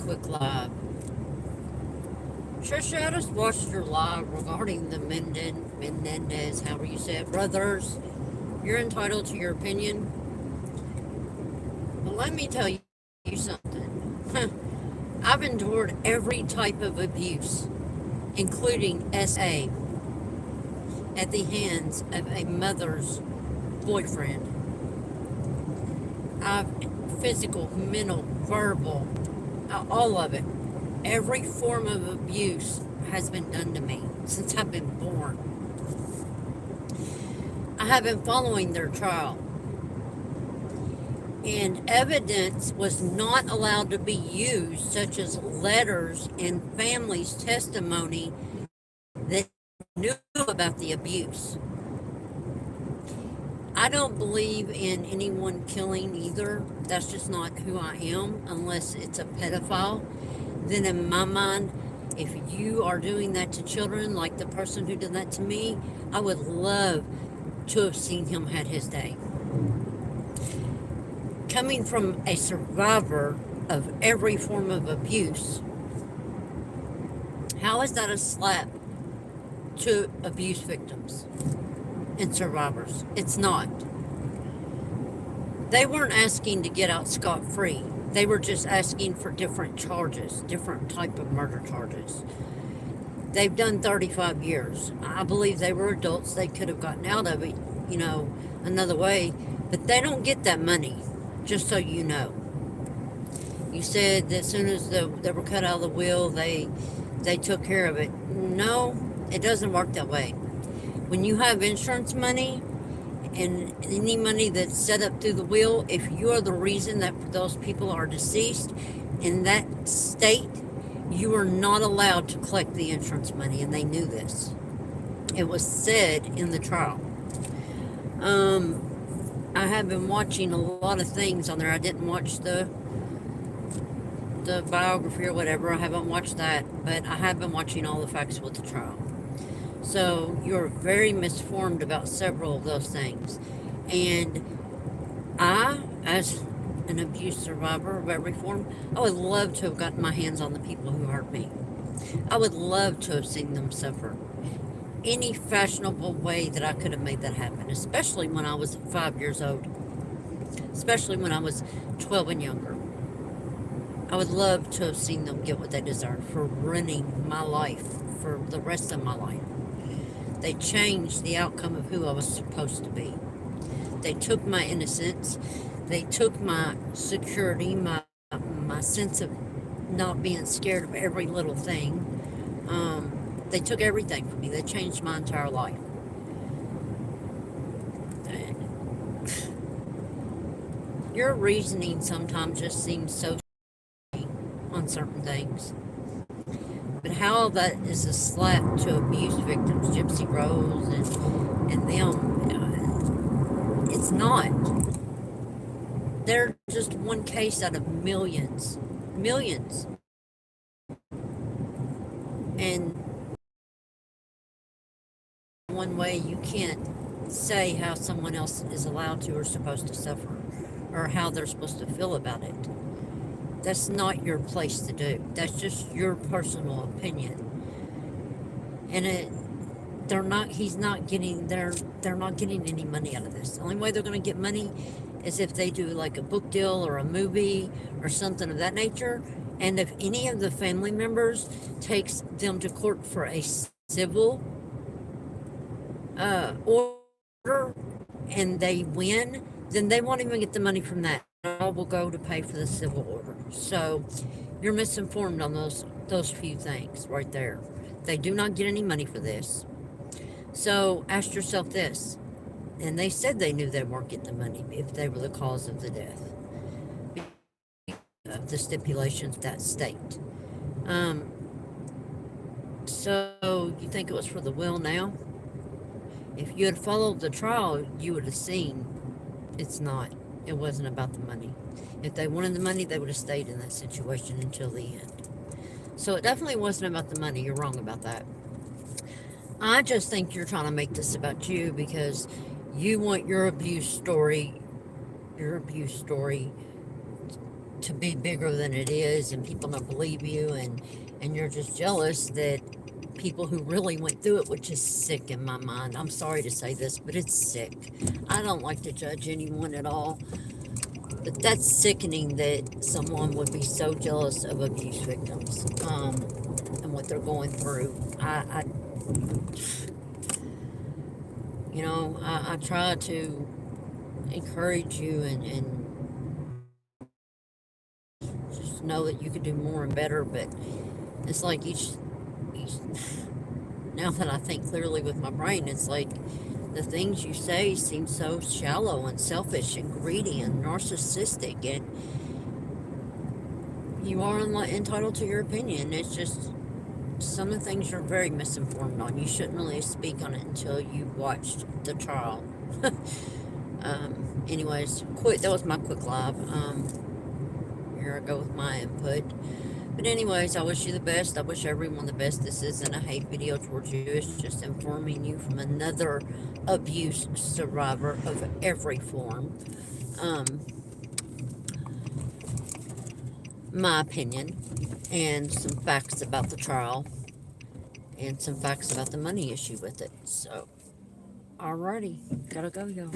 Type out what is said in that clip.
quick live. Trisha, I just watched your live regarding the Mendez, however you say it, brothers. You're entitled to your opinion. But let me tell you something. I've endured every type of abuse, including SA, at the hands of a mother's boyfriend. I've physical, mental, verbal, all of it. Every form of abuse has been done to me since I've been born. I have been following their trial, and evidence was not allowed to be used, such as letters and family's testimony that knew about the abuse. I don't believe in anyone killing either. That's just not who I am, unless it's a pedophile. Then in my mind, if you are doing that to children, like the person who did that to me, I would love to have seen him had his day. Coming from a survivor of every form of abuse, how is that a slap to abuse victims and survivors? It's not. They weren't asking to get out scot-free. They were just asking for different charges, different type of murder charges. They've done 35 years. I believe they were adults. They could have gotten out of it, another way. But they don't get that money, just so you know. You said that as soon as they were cut out of the will, they took care of it. No, it doesn't work that way. When you have insurance money and any money that's set up through the will, if you're the reason that those people are deceased in that state, you are not allowed to collect the insurance money, and they knew this. It was said in the trial. I have been watching a lot of things on there. I didn't watch the biography or whatever. I haven't watched that, but I have been watching all the facts with the trial. So you're very misformed about several of those things. And I, as an abuse survivor of every form, I would love to have gotten my hands on the people who hurt me. I would love to have seen them suffer. Any fashionable way that I could have made that happen, especially when I was 5 years old, especially when I was 12 and younger. I would love to have seen them get what they deserve for ruining my life for the rest of my life. They changed the outcome of who I was supposed to be. They took my innocence. They took my security, my sense of not being scared of every little thing. They took everything from me. They changed my entire life. Your reasoning sometimes just seems so on certain things. But how that is a slap to abuse victims, Gypsy Rose and them, it's not. They're just one case out of millions. Millions. And one way you can't say how someone else is allowed to or supposed to suffer, or how they're supposed to feel about it. That's not your place to do. That's just your personal opinion. And they're not getting any money out of this. The only way they're going to get money is if they do like a book deal or a movie or something of that nature. And if any of the family members takes them to court for a civil order and they win, then they won't even get the money from that. It all will go to pay for the civil order. So you're misinformed on those few things right there. They do not get any money for this. So ask yourself this. And they said they knew they weren't getting the money if they were the cause of the death, of the stipulations of that state. So you think it was for the will now? If you had followed the trial, you would have seen it's not. It wasn't about the money. If they wanted the money, they would have stayed in that situation until the end. So it definitely wasn't about the money. You're wrong about that. I just think you're trying to make this about you because you want your abuse story to be bigger than it is, and people don't believe you, and you're just jealous that people who really went through it, which is sick in my mind. I'm sorry to say this, but it's sick. I don't like to judge anyone at all, but that's sickening that someone would be so jealous of abuse victims, and what they're going through. I try to encourage you, and just know that you could do more and better, but it's like each now that I think clearly with my brain, it's like the things you say seem so shallow and selfish and greedy and narcissistic, and you are entitled to your opinion. It's just some of the things you're very misinformed on. You shouldn't really speak on it until you've watched the trial. Anyways, quick. That was my quick live. Here I go with my input. But anyways, I wish you the best. I wish everyone the best. This isn't a hate video towards you. It's just informing you from another abuse survivor of every form. Um, my opinion and some facts about the trial and some facts about the money issue with it. So, alrighty, gotta go, y'all.